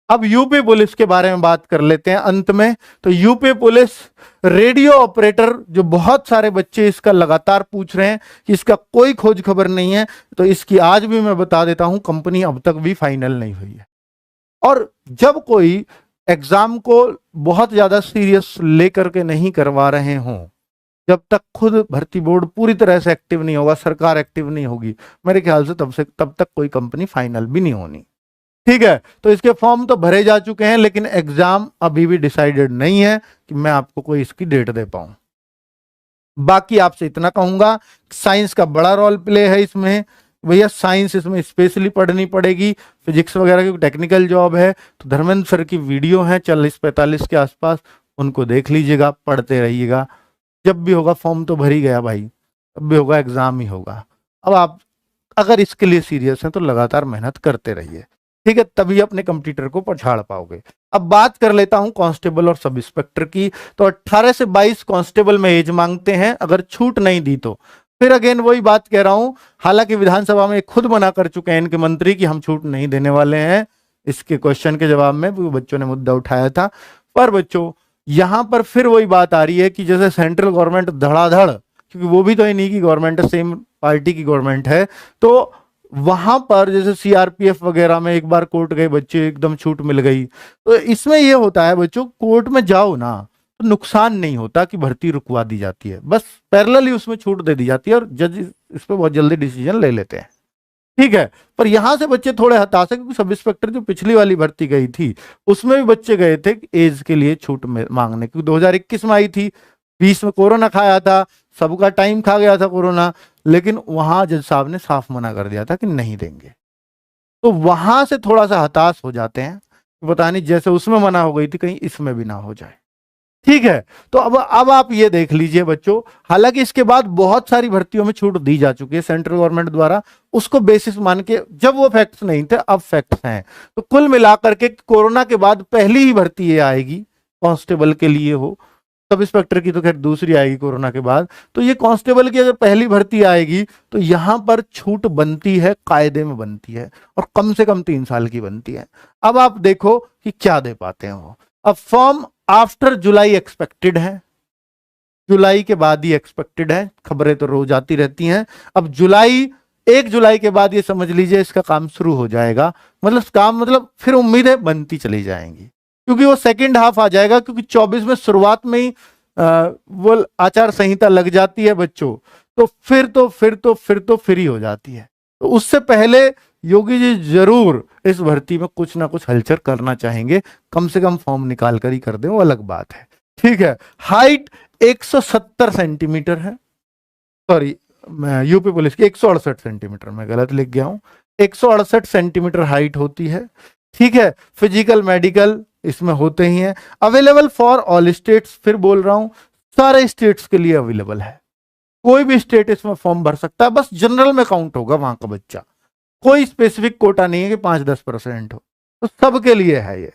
अब UP police के बारे में बात कर लेते हैं अंत में। तो यूपी पुलिस रेडियो ऑपरेटर, जो बहुत सारे बच्चे इसका लगातार पूछ रहे हैं कि इसका कोई खोज खबर नहीं है, तो इसकी आज भी मैं बता देता हूं, कंपनी अब तक भी फाइनल नहीं हुई है। और जब कोई एग्जाम को बहुत ज्यादा सीरियस लेकर के नहीं करवा रहे हों, जब तक खुद भर्ती बोर्ड पूरी तरह से एक्टिव नहीं होगा, सरकार एक्टिव नहीं होगी, मेरे ख्याल से तब तक कोई कंपनी फाइनल भी नहीं होनी। ठीक है, तो इसके फॉर्म तो भरे जा चुके हैं, लेकिन एग्जाम अभी भी डिसाइडेड नहीं है कि मैं आपको कोई इसकी डेट दे पाऊं। बाकी आपसे इतना कहूंगा, साइंस का बड़ा रोल प्ले है इसमें। भैया साइंस इसमें स्पेशली पढ़नी पड़ेगी, फिजिक्स वगैरह की टेक्निकल जॉब है। तो धर्मेंद्र सर की वीडियो है 40-45 के आसपास, उनको देख लीजिएगा, पढ़ते रहिएगा। जब भी होगा फॉर्म तो भर ही गया भाई, तब भी होगा, एग्जाम ही होगा। अब आप अगर इसके लिए सीरियस हैं तो लगातार मेहनत करते रहिए, ठीक है, तभी अपने कंप्यूटर को पछाड़ पाओगे। अब बात कर लेता हूं कांस्टेबल और सब इंस्पेक्टर की। तो 18 से 22 कांस्टेबल में एज मांगते हैं, अगर छूट नहीं दी तो। फिर अगेन वही बात कह रहा हूं, हालांकि विधानसभा में खुद मना कर चुके हैं इनके मंत्री कि हम छूट नहीं देने वाले हैं। इसके क्वेश्चन के जवाब में बच्चों ने मुद्दा उठाया था। पर बच्चों यहां पर फिर वही बात आ रही है कि जैसे सेंट्रल गवर्नमेंट धड़ाधड़, क्योंकि वो भी तो इन्हीं की गवर्नमेंट है, सेम पार्टी की गवर्नमेंट है, तो वहां पर जैसे सीआरपीएफ वगैरह में एक बार कोर्ट गए बच्चे, एकदम छूट मिल गई। तो इसमें यह होता है बच्चों, कोर्ट में जाओ ना तो नुकसान नहीं होता कि भर्ती रुकवा दी जाती है, बस पैरेलली उसमें छूट दे दी जाती है और जज इस पर बहुत जल्दी डिसीजन ले लेते हैं। ठीक है, पर यहां से बच्चे थोड़े हताश है, क्योंकि सब इंस्पेक्टर जो पिछली वाली भर्ती गई थी उसमें भी बच्चे गए थे एज के लिए छूट मांगने, क्योंकि 2021 में आई थी, 20 में कोरोना खाया था, सबका टाइम खा गया था कोरोना, लेकिन वहां जज साहब ने साफ मना कर दिया था कि नहीं देंगे। तो वहां से थोड़ा सा हताश हो जाते हैं, पता नहीं जैसे उसमें मना हो गई थी कहीं इसमें भी ना हो जाए। ठीक है, तो अब आप ये देख लीजिए बच्चों, हालांकि इसके बाद बहुत सारी भर्तियों में छूट दी जा चुकी है सेंट्रल गवर्नमेंट द्वारा, उसको बेसिस मान के, जब वो फैक्ट्स नहीं थे अब फैक्ट्स हैं। तो कुल मिलाकर के कोरोना के बाद पहली ही भर्ती ये आएगी कांस्टेबल के लिए हो, सब इंस्पेक्टर की तो खैर दूसरी आएगी कोरोना के बाद, तो ये कांस्टेबल की अगर पहली भर्ती आएगी तो यहां पर छूट बनती है, कायदे में बनती है, और कम से कम 3 साल की बनती है। अब आप देखो कि क्या दे पाते हैं वो। अब फॉर्म आफ्टर जुलाई एक्सपेक्टेड है, जुलाई के बाद ही एक्सपेक्टेड है, खबरें तो रोज आती रहती हैं। अब 1 जुलाई के बाद ये समझ लीजिए इसका काम शुरू हो जाएगा, मतलब फिर उम्मीद है बनती चली जाएंगी, क्योंकि वो सेकंड हाफ आ जाएगा, क्योंकि 24 में शुरुआत में ही वो आचार संहिता लग जाती है बच्चों, तो फिर फ्री हो जाती है। तो उससे पहले योगी जी जरूर इस भर्ती में कुछ ना कुछ हलचल करना चाहेंगे, कम से कम फॉर्म निकाल कर ही कर दे, वो अलग बात है। ठीक है, हाइट 170 सेंटीमीटर है, सॉरी यूपी पुलिस की 168 सेंटीमीटर, मैं गलत लिख गया हूं, 168 सेंटीमीटर हाइट होती है। ठीक है, फिजिकल मेडिकल इसमें होते ही हैं, अवेलेबल फॉर ऑल स्टेट्स, फिर बोल रहा हूं सारे स्टेट्स के लिए अवेलेबल है, कोई भी स्टेट इसमें फॉर्म भर सकता है, बस जनरल में काउंट होगा वहां का बच्चा, कोई स्पेसिफिक कोटा नहीं है कि 5-10% हो, तो सबके लिए है ये।